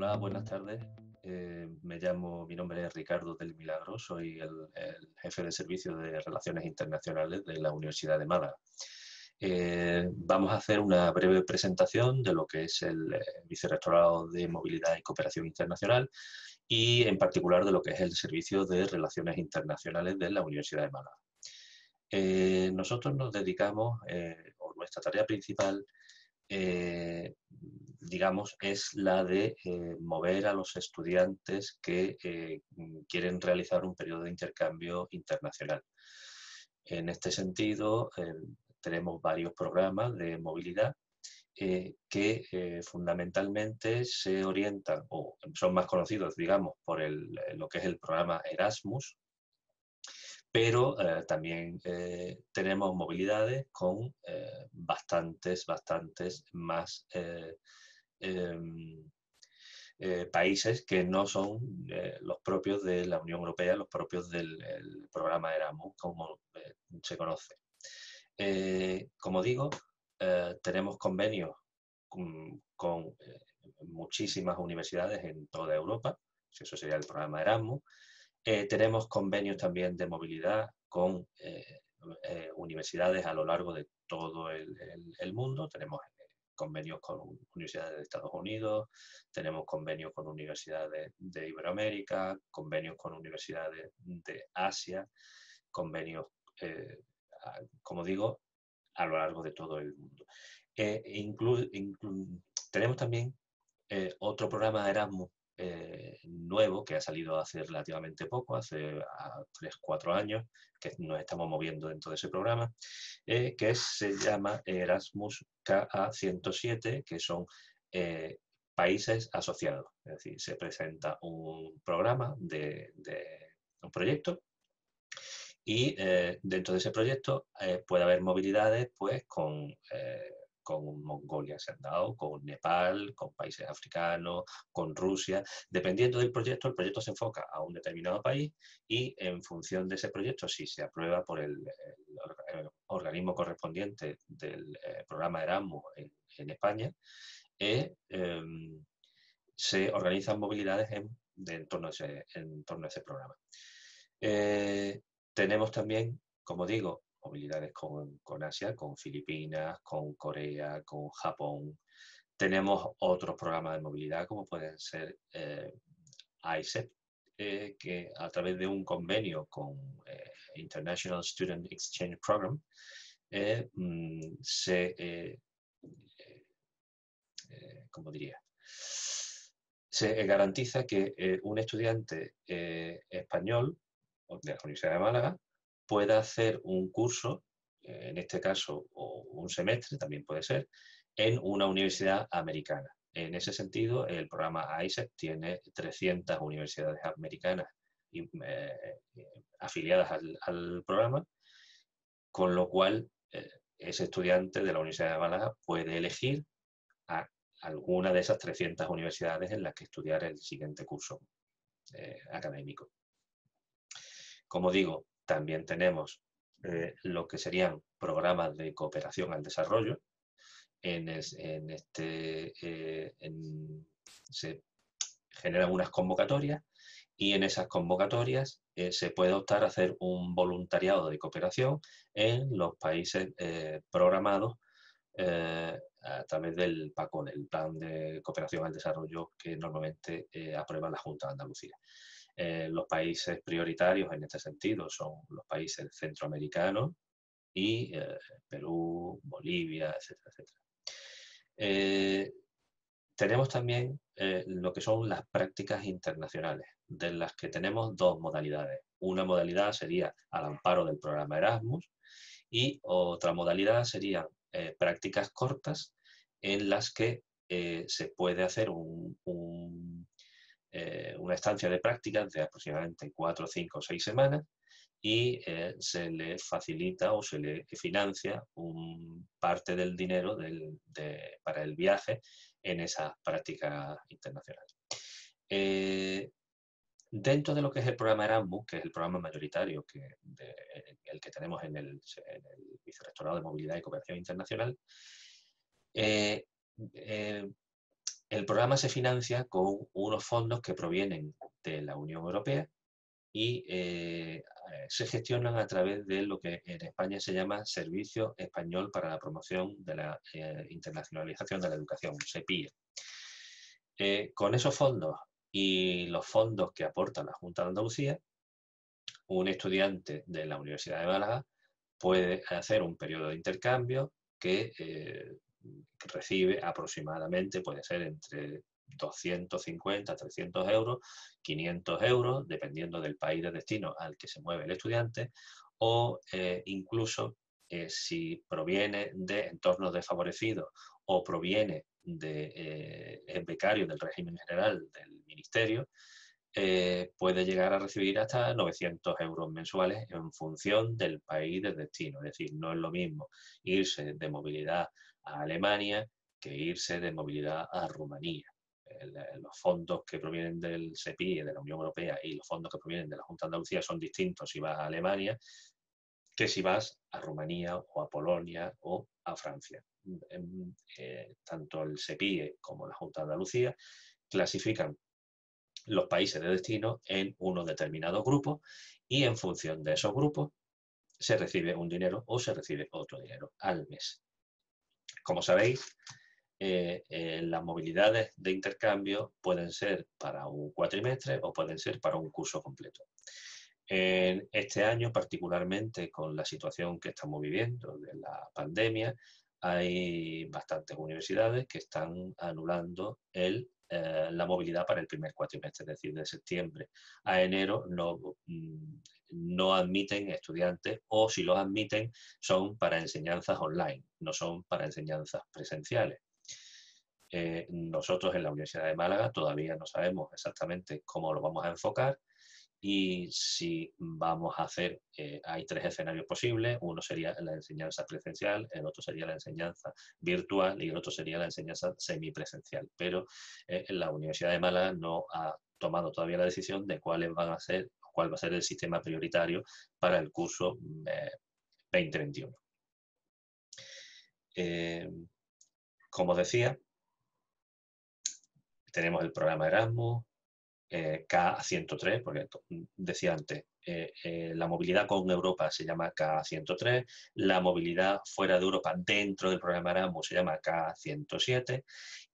Hola, buenas tardes. Mi nombre es Ricardo del Milagro, soy el jefe de servicio de Relaciones Internacionales de la Universidad de Málaga. Vamos a hacer una breve presentación de lo que es el Vicerrectorado de Movilidad y Cooperación Internacional y en particular de lo que es el Servicio de Relaciones Internacionales de la Universidad de Málaga. Nosotros nos dedicamos, o nuestra tarea principal, digamos, es la de mover a los estudiantes que quieren realizar un periodo de intercambio internacional. En este sentido, tenemos varios programas de movilidad que fundamentalmente se orientan o son más conocidos, digamos, por lo que es el programa Erasmus, pero también tenemos movilidades con bastantes más países que no son los propios de la Unión Europea, los propios del programa Erasmus, como se conoce. Como digo, tenemos convenios con muchísimas universidades en toda Europa, eso sería el programa Erasmus. Tenemos convenios también de movilidad con universidades a lo largo de todo el mundo. Tenemos convenios con universidades de Estados Unidos, tenemos convenios con universidades de Iberoamérica, convenios con universidades de Asia, convenios, como digo, a lo largo de todo el mundo. Tenemos también otro programa de Erasmus nuevo que ha salido hace relativamente poco, hace 3-4 años, que nos estamos moviendo dentro de ese programa, que se llama Erasmus KA107, que son países asociados. Es decir, se presenta un programa de un proyecto y dentro de ese proyecto puede haber movilidades pues con Mongolia se han dado, con Nepal, con países africanos, con Rusia. Dependiendo del proyecto, el proyecto se enfoca a un determinado país y en función de ese proyecto, si se aprueba por el organismo correspondiente del programa Erasmus en España, se organizan movilidades en torno a ese programa. Tenemos también, como digo, movilidades con Asia, con Filipinas, con Corea, con Japón. Tenemos otros programas de movilidad como pueden ser ISEP, que a través de un convenio con International Student Exchange Program ¿cómo diría? Se garantiza que un estudiante español de la Universidad de Málaga pueda hacer un curso, en este caso, o un semestre, también puede ser, en una universidad americana. En ese sentido, el programa ISEP tiene 300 universidades americanas afiliadas al programa, con lo cual ese estudiante de la Universidad de Málaga puede elegir a alguna de esas 300 universidades en las que estudiar el siguiente curso académico. Como digo, también tenemos lo que serían programas de cooperación al desarrollo. Se generan unas convocatorias y en esas convocatorias se puede optar a hacer un voluntariado de cooperación en los países programados a través del PACON, el Plan de Cooperación al Desarrollo que normalmente aprueba la Junta de Andalucía. Los países prioritarios en este sentido son los países centroamericanos y Perú, Bolivia, etcétera, etcétera. Tenemos también lo que son las prácticas internacionales, de las que tenemos dos modalidades. Una modalidad sería al amparo del programa Erasmus y otra modalidad serían prácticas cortas en las que se puede hacer una estancia de prácticas de aproximadamente 4, 5 o 6 semanas y se le facilita o se le financia parte del dinero para el viaje en esas prácticas internacionales. Dentro de lo que es el programa Erasmus, que es el programa mayoritario el que tenemos en el Vicerrectorado de Movilidad y Cooperación Internacional, El programa se financia con unos fondos que provienen de la Unión Europea y se gestionan a través de lo que en España se llama Servicio Español para la Promoción de la Internacionalización de la Educación, SEPIE. Con esos fondos y los fondos que aporta la Junta de Andalucía, un estudiante de la Universidad de Málaga puede hacer un periodo de intercambio que recibe aproximadamente, puede ser entre 250, 300 euros, 500 euros, dependiendo del país de destino al que se mueve el estudiante, o incluso si proviene de entornos desfavorecidos o proviene de becario del régimen general del ministerio, puede llegar a recibir hasta 900 euros mensuales en función del país de destino. Es decir, no es lo mismo irse de movilidad a Alemania que irse de movilidad a Rumanía. Los fondos que provienen del SEPI, de la Unión Europea, y los fondos que provienen de la Junta de Andalucía son distintos si vas a Alemania que si vas a Rumanía o a Polonia o a Francia. Tanto el SEPI como la Junta de Andalucía clasifican los países de destino en unos determinados grupos y en función de esos grupos se recibe un dinero o se recibe otro dinero al mes. Como sabéis, las movilidades de intercambio pueden ser para un cuatrimestre o pueden ser para un curso completo. En este año, particularmente con la situación que estamos viviendo de la pandemia, hay bastantes universidades que están anulando la movilidad para el primer cuatrimestre, es decir, de septiembre a enero no admiten estudiantes, o si los admiten son para enseñanzas online, no son para enseñanzas presenciales. Nosotros en la Universidad de Málaga todavía no sabemos exactamente cómo lo vamos a enfocar y si vamos a hacer, hay tres escenarios posibles: uno sería la enseñanza presencial, el otro sería la enseñanza virtual y el otro sería la enseñanza semipresencial. Pero la Universidad de Málaga no ha tomado todavía la decisión de cuál va a ser el sistema prioritario para el curso 2021. Como decía, tenemos el programa Erasmus, K103, porque decía antes, la movilidad con Europa se llama K103, la movilidad fuera de Europa dentro del programa Erasmus se llama K107,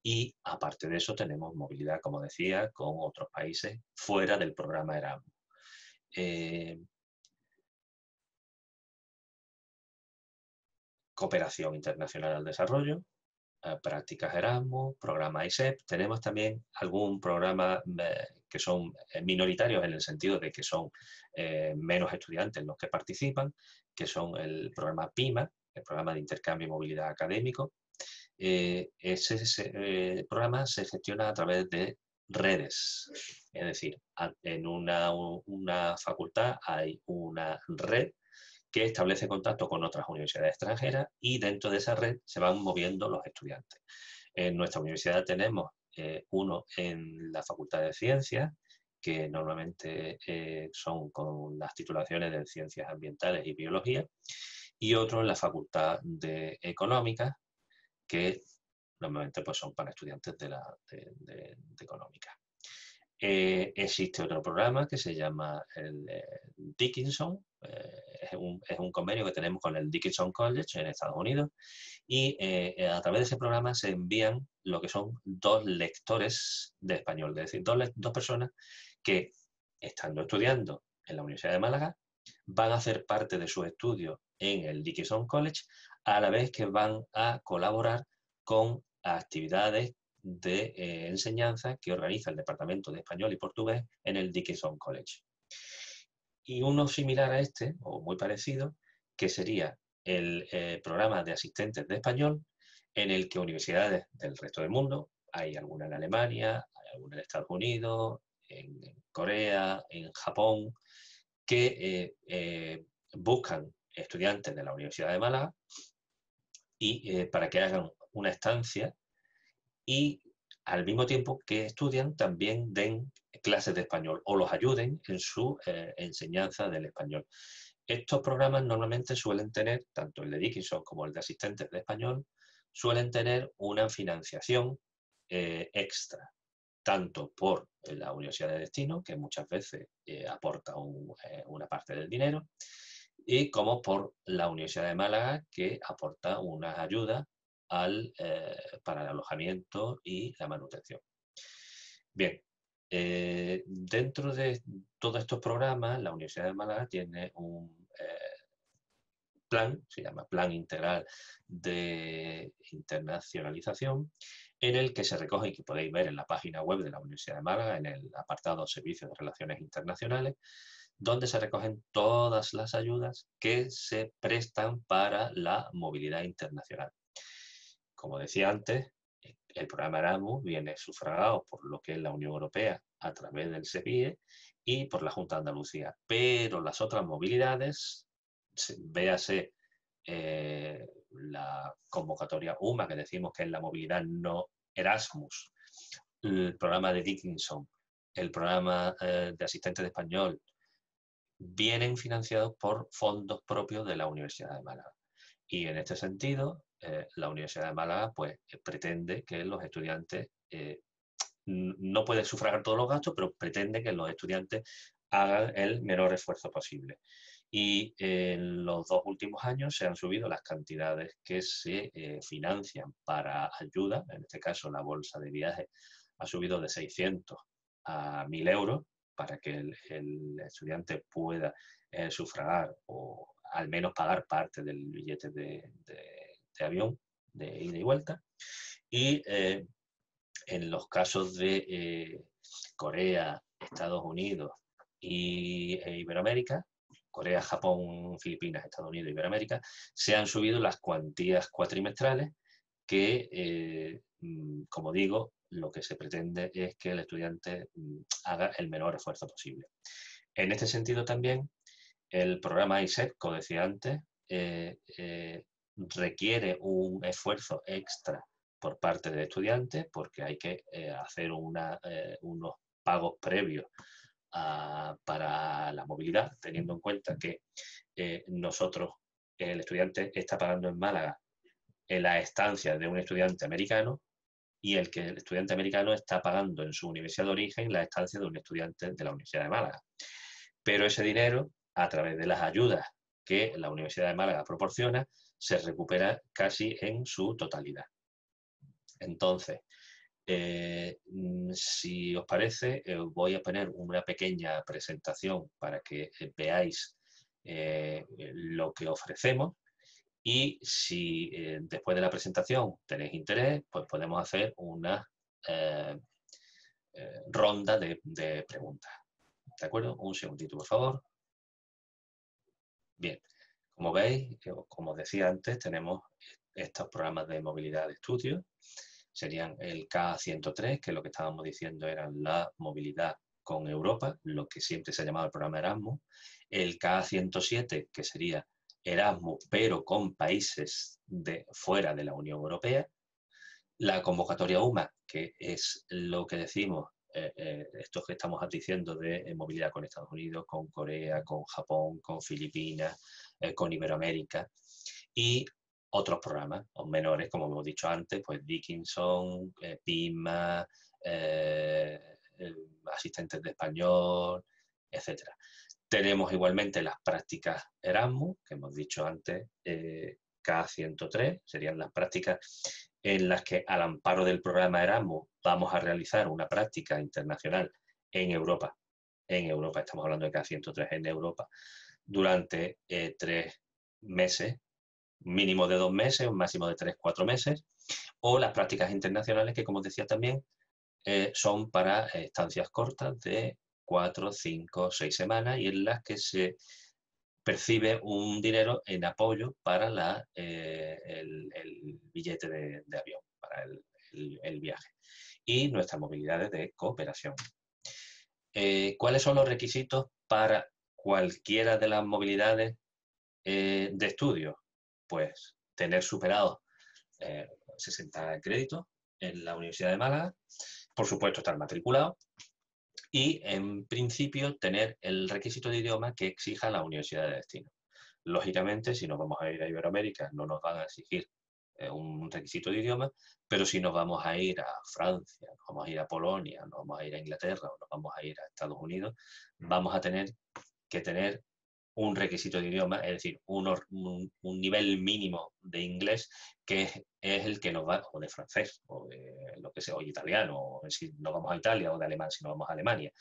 y aparte de eso tenemos movilidad, como decía, con otros países fuera del programa Erasmus. Cooperación internacional al desarrollo, prácticas Erasmus, programa ISEP. Tenemos también algún programa que son minoritarios en el sentido de que son menos estudiantes los que participan, que son el programa PIMA, el programa de intercambio y movilidad académico. Ese programa se gestiona a través de redes, es decir, en una facultad hay una red que establece contacto con otras universidades extranjeras y dentro de esa red se van moviendo los estudiantes. En nuestra universidad tenemos uno en la Facultad de Ciencias, que normalmente son con las titulaciones de Ciencias Ambientales y Biología, y otro en la Facultad de Económicas, que normalmente pues, son para estudiantes de Económicas. Existe otro programa que se llama el Dickinson. Es un convenio que tenemos con el Dickinson College en Estados Unidos, y a través de ese programa se envían lo que son 2 lectores de español, es decir, dos personas que, estando estudiando en la Universidad de Málaga, van a hacer parte de sus estudios en el Dickinson College, a la vez que van a colaborar con actividades de enseñanza que organiza el Departamento de Español y Portugués en el Dickinson College. Y uno similar a este, o muy parecido, que sería el programa de asistentes de español, en el que universidades del resto del mundo, hay alguna en Alemania, hay alguna en Estados Unidos, en Corea, en Japón, que buscan estudiantes de la Universidad de Málaga y para que hagan una estancia y al mismo tiempo que estudian también den clases de español o los ayuden en su enseñanza del español. Estos programas normalmente suelen tener, tanto el de Dickinson como el de asistentes de español, suelen tener una financiación extra, tanto por la universidad de destino, que muchas veces aporta una parte del dinero, y como por la Universidad de Málaga, que aporta unas ayudas para el alojamiento y la manutención. Bien, dentro de todos estos programas, la Universidad de Málaga tiene un plan, se llama Plan Integral de Internacionalización, en el que se recoge, y que podéis ver en la página web de la Universidad de Málaga, en el apartado Servicios de Relaciones Internacionales, donde se recogen todas las ayudas que se prestan para la movilidad internacional. Como decía antes, el programa Erasmus viene sufragado por lo que es la Unión Europea a través del SEPIE y por la Junta de Andalucía, pero las otras movilidades, véase la convocatoria UMA, que decimos que es la movilidad no Erasmus, el programa de Dickinson, el programa de asistentes de español, vienen financiados por fondos propios de la Universidad de Málaga. Y en este sentido, la Universidad de Málaga pues, pretende que los estudiantes, no puede sufragar todos los gastos, pero pretende que los estudiantes hagan el menor esfuerzo posible. Y en los 2 últimos años se han subido las cantidades que se financian para ayuda, en este caso la bolsa de viaje ha subido de 600 a 1.000 euros para que el estudiante pueda sufragar o al menos pagar parte del billete de avión de ida y vuelta. Y en los casos de Corea, Estados Unidos e Iberoamérica, Corea, Japón, Filipinas, Estados Unidos e Iberoamérica, se han subido las cuantías cuatrimestrales que, como digo, lo que se pretende es que el estudiante haga el menor esfuerzo posible. En este sentido también, el programa ISEP, como decía antes, requiere un esfuerzo extra por parte del estudiante porque hay que hacer unos pagos previos para la movilidad, teniendo en cuenta que nosotros, el estudiante está pagando en Málaga en la estancia de un estudiante americano y el estudiante americano está pagando en su universidad de origen la estancia de un estudiante de la Universidad de Málaga. Pero ese dinero, a través de las ayudas que la Universidad de Málaga proporciona, se recupera casi en su totalidad. Entonces, si os parece, voy a poner una pequeña presentación para que veáis lo que ofrecemos y si después de la presentación tenéis interés, pues podemos hacer una ronda de preguntas. ¿De acuerdo? Un segundito, por favor. Bien, como veis, como decía antes, tenemos estos programas de movilidad de estudio. Serían el K103, que lo que estábamos diciendo era la movilidad con Europa, lo que siempre se ha llamado el programa Erasmus. El K107, que sería Erasmus, pero con países fuera de la Unión Europea. La convocatoria UMA, que es lo que decimos, esto que estamos diciendo de movilidad con Estados Unidos, con Corea, con Japón, con Filipinas, con Iberoamérica. Y otros programas menores, como hemos dicho antes, pues Dickinson, PIMA, asistentes de español, etcétera. Tenemos igualmente las prácticas Erasmus, que hemos dicho antes, K103, serían las prácticas en las que al amparo del programa Erasmus vamos a realizar una práctica internacional en Europa. En Europa, estamos hablando de K103 en Europa, durante 3 meses, mínimo de 2 meses, un máximo de 3-4 meses, o las prácticas internacionales que, como decía también, son para estancias cortas de 4, 5, 6 semanas y en las que se percibe un dinero en apoyo para el billete de avión, para el viaje y nuestras movilidades de cooperación. ¿Cuáles son los requisitos para cualquiera de las movilidades de estudio? Pues tener superado 60 créditos en la Universidad de Málaga, por supuesto estar matriculado y, en principio, tener el requisito de idioma que exija la universidad de destino. Lógicamente, si nos vamos a ir a Iberoamérica, no nos van a exigir un requisito de idioma, pero si nos vamos a ir a Francia, nos vamos a ir a Polonia, nos vamos a ir a Inglaterra o nos vamos a ir a Estados Unidos, vamos a tener que tener un requisito de idioma, es decir, un nivel mínimo de inglés que es el que nos va, o de francés, o de lo que sea, o italiano, o si nos vamos a Italia, o de alemán si nos vamos a Alemania,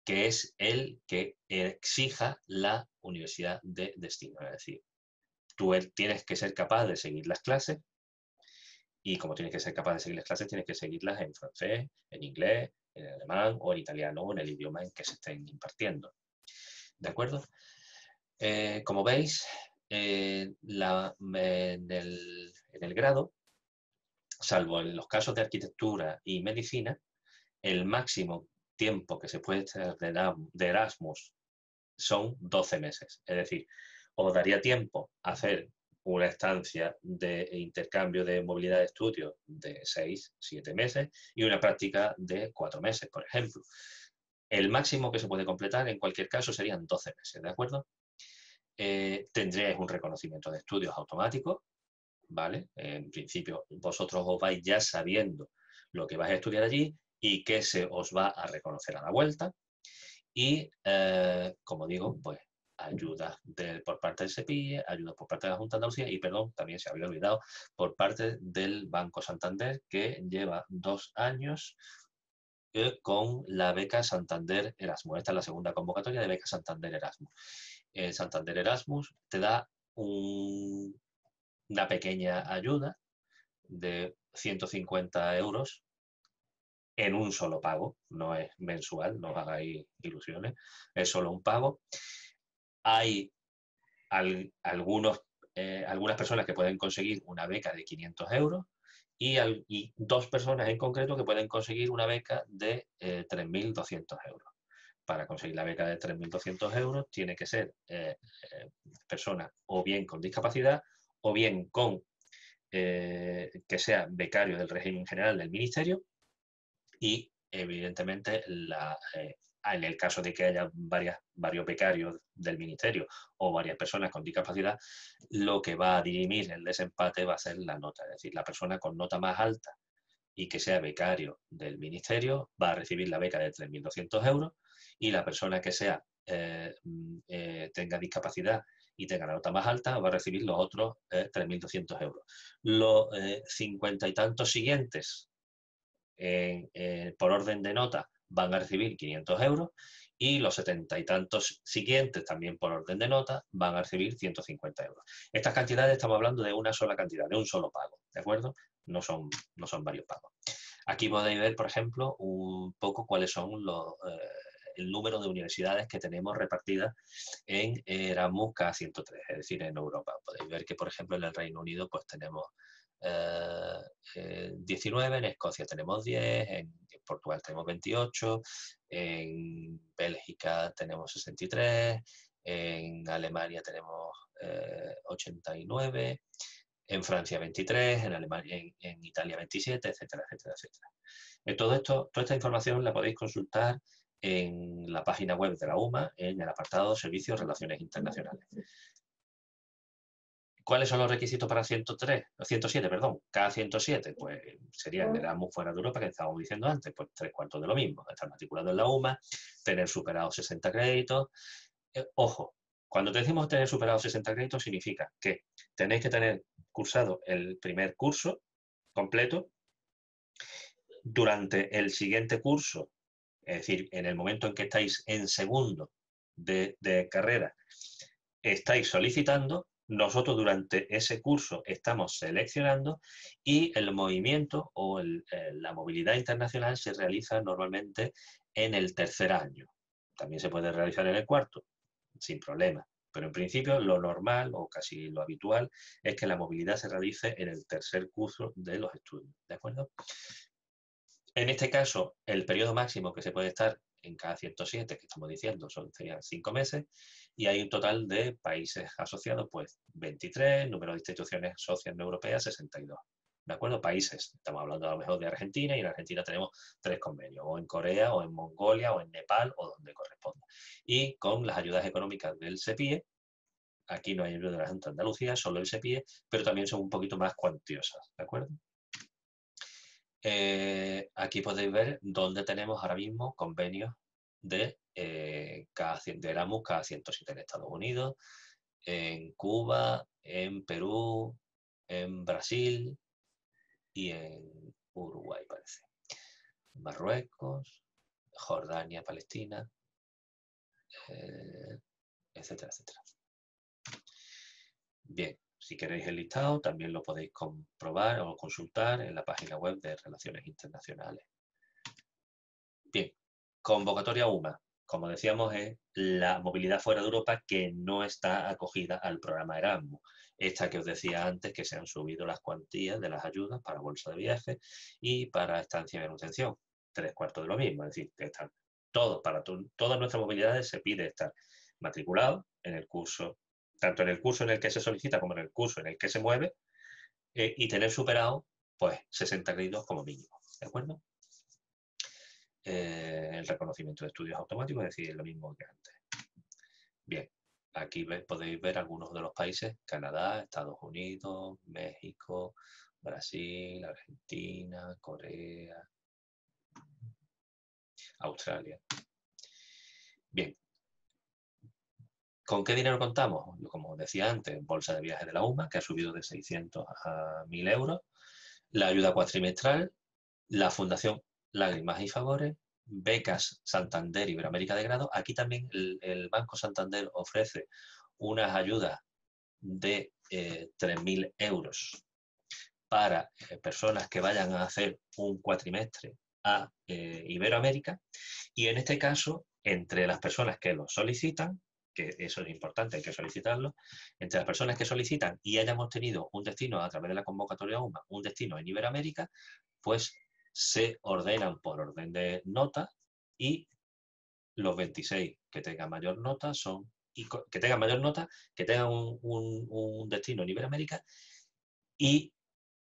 que es el que exija la universidad de destino. Es decir, tú tienes que ser capaz de seguir las clases y como tienes que ser capaz de seguir las clases, tienes que seguirlas en francés, en inglés, en alemán o en italiano o en el idioma en que se estén impartiendo. ¿De acuerdo? Como veis, en el grado, salvo en los casos de arquitectura y medicina, el máximo tiempo que se puede estar de Erasmus son 12 meses. Es decir, os daría tiempo a hacer una estancia de intercambio de movilidad de estudio de 6, 7 meses y una práctica de 4 meses, por ejemplo. El máximo que se puede completar en cualquier caso serían 12 meses, ¿de acuerdo? Tendréis un reconocimiento de estudios automático, ¿vale? En principio, vosotros os vais ya sabiendo lo que vais a estudiar allí y qué se os va a reconocer a la vuelta. Y, como digo, pues ayudas por parte del SEPIE, ayudas por parte de la Junta de Andalucía y, perdón, también se había olvidado, por parte del Banco Santander, que lleva 2 años con la beca Santander Erasmus. Esta es la segunda convocatoria de beca Santander Erasmus. Santander Erasmus te da una pequeña ayuda de 150 euros en un solo pago, no es mensual, no os hagáis ilusiones, es solo un pago. Hay algunas personas que pueden conseguir una beca de 500 euros y 2 personas en concreto que pueden conseguir una beca de 3.200 euros. Para conseguir la beca de 3.200 euros tiene que ser persona o bien con discapacidad o bien con que sea becario del régimen general del ministerio y evidentemente en el caso de que haya varios becarios del ministerio o varias personas con discapacidad, lo que va a dirimir el desempate va a ser la nota, es decir, la persona con nota más alta y que sea becario del ministerio va a recibir la beca de 3.200 euros y la persona que tenga discapacidad y tenga la nota más alta va a recibir los otros 3.200 euros. Los 50 y tantos siguientes por orden de nota van a recibir 500 euros y los 70 y tantos siguientes también por orden de nota van a recibir 150 euros. Estas cantidades estamos hablando de una sola cantidad, de un solo pago, ¿de acuerdo? No son varios pagos. Aquí podéis ver, por ejemplo, un poco cuáles son el número de universidades que tenemos repartidas en Erasmus K103, es decir, en Europa. Podéis ver que, por ejemplo, en el Reino Unido pues tenemos 19, en Escocia tenemos 10, en Portugal tenemos 28, en Bélgica tenemos 63, en Alemania tenemos 89, en Francia 23, en Alemania, en Italia 27, etcétera, etcétera, etcétera. Toda esta información la podéis consultar en la página web de la UMA, en el apartado Servicios Relaciones Internacionales. ¿Cuáles son los requisitos para 107, perdón? K107, pues sería el Erasmus fuera de Europa, que estábamos diciendo antes, pues 3/4 de lo mismo. Estar matriculado en la UMA, tener superado 60 créditos. Ojo, cuando te decimos tener superado 60 créditos, significa que tenéis que tener cursado el primer curso completo. Durante el siguiente curso, es decir, en el momento en que estáis en segundo de carrera, estáis solicitando. Nosotros durante ese curso estamos seleccionando y el movimiento o la movilidad internacional se realiza normalmente en el tercer año. También se puede realizar en el cuarto, sin problema. Pero en principio lo normal o casi lo habitual es que la movilidad se realice en el tercer curso de los estudios. ¿De acuerdo? En este caso, el periodo máximo que se puede estar en K107, que estamos diciendo, serían 5 meses, y hay un total de países asociados, pues 23, número de instituciones socias no europeas, 62. ¿De acuerdo? Países, estamos hablando a lo mejor de Argentina, y en Argentina tenemos 3 convenios, o en Corea, o en Mongolia, o en Nepal, o donde corresponda. Y con las ayudas económicas del SEPIE, Aquí no hay ayuda de la Junta de Andalucía, solo el SEPIE, pero también son un poquito más cuantiosas, ¿de acuerdo? Aquí podéis ver dónde tenemos ahora mismo convenios de Erasmus cada 107 en Estados Unidos, en Cuba, en Perú, en Brasil y en Uruguay, parece. Marruecos, Jordania, Palestina, etcétera, etcétera. Bien, si queréis el listado, también lo podéis comprobar o consultar en la página web de Relaciones Internacionales. Bien, convocatoria UMA. Como decíamos, es la movilidad fuera de Europa que no está acogida al programa Erasmus. Esta que os decía antes, que se han subido las cuantías de las ayudas para bolsa de viaje y para estancia y manutención. 3/4 de lo mismo, es decir, que están todos, para todas nuestras movilidades se pide estar matriculado en el curso, tanto en el curso en el que se solicita como en el curso en el que se mueve, y tener superado pues 60 créditos como mínimo, ¿de acuerdo? El reconocimiento de estudios automáticos, es decir, lo mismo que antes. Bien, aquí podéis ver algunos de los países: Canadá, Estados Unidos, México, Brasil, Argentina, Corea, Australia. Bien, ¿con qué dinero contamos? Como decía antes, bolsa de viaje de la UMA, que ha subido de 600 a 1.000 euros, la ayuda cuatrimestral, la Fundación Lágrimas y Favores, becas Santander Iberoamérica de grado. Aquí también el Banco Santander ofrece unas ayudas de 3.000 euros para personas que vayan a hacer un cuatrimestre a Iberoamérica, y en este caso, entre las personas que lo solicitan, que eso es importante, hay que solicitarlo, entre las personas que solicitan y hayan obtenido un destino a través de la convocatoria UMA, un destino en Iberoamérica, pues se ordenan por orden de nota, y los 26 que tengan mayor nota que tengan un destino en Iberoamérica. Y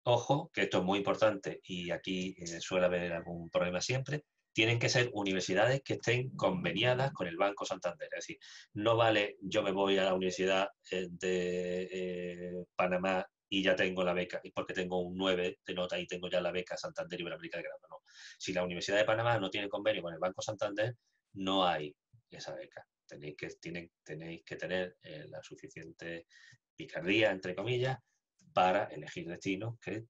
ojo, que esto es muy importante y aquí suele haber algún problema siempre: tienen que ser universidades que estén conveniadas con el Banco Santander. Es decir, no vale yo me voy a la Universidad de Panamá y ya tengo la beca, porque tengo un 9 de nota y tengo ya la beca Santander Iberoamérica de grado. No. Si la Universidad de Panamá no tiene convenio con el Banco Santander, no hay esa beca. Tenéis que tener la suficiente picardía, entre comillas, para elegir destinos que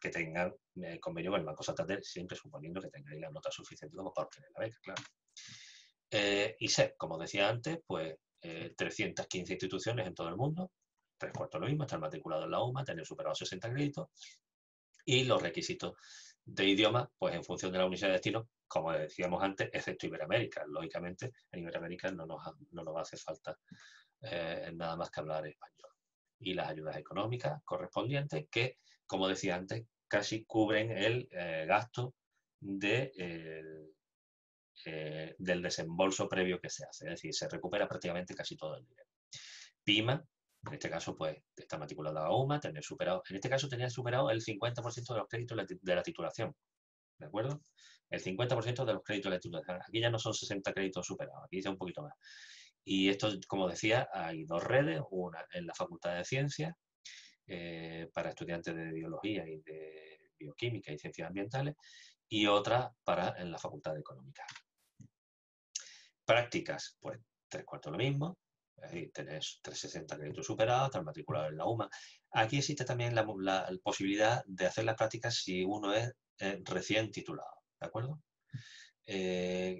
tengan convenio con el Banco Santander, siempre suponiendo que tengáis la nota suficiente como para obtener la beca, claro. Y como decía antes, pues 315 instituciones en todo el mundo, 3/4 lo mismo, estar matriculado en la UMA, tener superado 60 créditos, y los requisitos de idioma, pues en función de la universidad de destino, como decíamos antes, excepto Iberoamérica. Lógicamente, en Iberoamérica no nos hace falta nada más que hablar español. Y las ayudas económicas correspondientes, que, como decía antes, casi cubren el gasto del desembolso previo que se hace. Es decir, se recupera prácticamente casi todo el dinero. PIMA, en este caso, pues está matriculada a UMA, en este caso tenía superado el 50% de los créditos de la titulación, ¿de acuerdo? El 50% de los créditos de la titulación. Aquí ya no son 60 créditos superados, aquí ya un poquito más. Y esto, como decía, hay dos redes: una en la Facultad de Ciencias, para estudiantes de Biología y de Bioquímica y Ciencias Ambientales, y otra en la Facultad de Económicas. Prácticas, pues 3/4 lo mismo, es decir, tenés 360 créditos superados, estar matriculado en la UMA. Aquí existe también la posibilidad de hacer las prácticas si uno es recién titulado, ¿de acuerdo?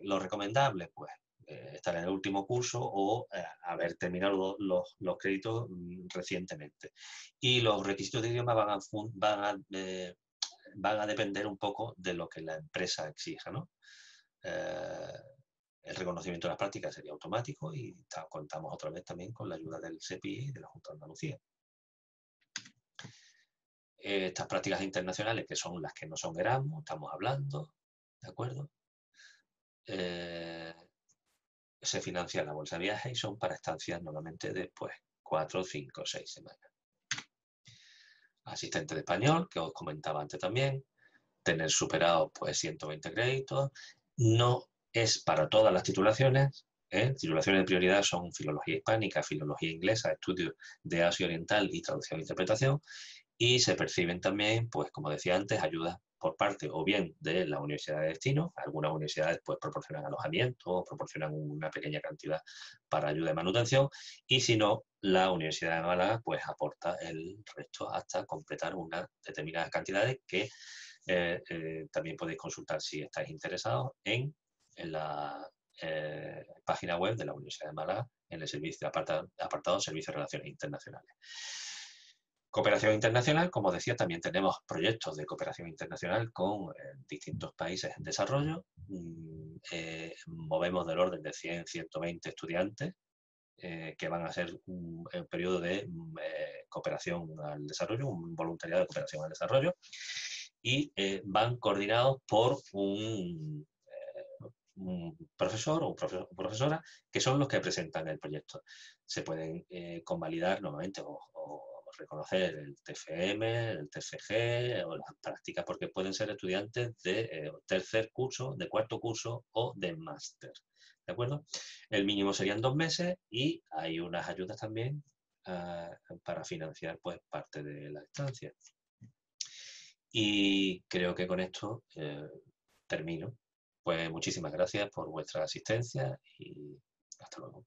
Lo recomendable, pues, estar en el último curso o haber terminado los créditos recientemente. Y los requisitos de idioma van a depender un poco de lo que la empresa exija, ¿no? El reconocimiento de las prácticas sería automático y contamos otra vez también con la ayuda del SEPI y de la Junta de Andalucía. Estas prácticas internacionales, que son las que no son Erasmus, estamos hablando, ¿de acuerdo? Se financia la bolsa de viaje y son para estancias normalmente de 4, 5, 6 semanas. Asistente de español, que os comentaba antes también, tener superado 120 créditos. No es para todas las titulaciones, Titulaciones de prioridad son filología hispánica, filología inglesa, estudios de Asia Oriental y traducción e interpretación. Y se perciben también, pues como decía antes, ayudas por parte o bien de la universidad de destino. Algunas universidades pues proporcionan alojamiento o proporcionan una pequeña cantidad para ayuda de manutención, y si no, la Universidad de Málaga pues aporta el resto hasta completar unas determinadas cantidades que también podéis consultar si estáis interesados en la página web de la Universidad de Málaga, en el servicio apartado Servicio de Relaciones Internacionales. Cooperación internacional, como decía, también tenemos proyectos de cooperación internacional con distintos países en desarrollo. Movemos del orden de 100, 120 estudiantes que van a ser un periodo de cooperación al desarrollo, un voluntariado de cooperación al desarrollo, y van coordinados por un profesor o profesora, que son los que presentan el proyecto. Se pueden convalidar normalmente o reconocer el TFM, el TFG o las prácticas, porque pueden ser estudiantes de tercer curso, de cuarto curso o de máster. ¿De acuerdo? El mínimo serían 2 meses y hay unas ayudas también para financiar pues parte de la estancia. Y creo que con esto termino. Pues muchísimas gracias por vuestra asistencia y hasta luego.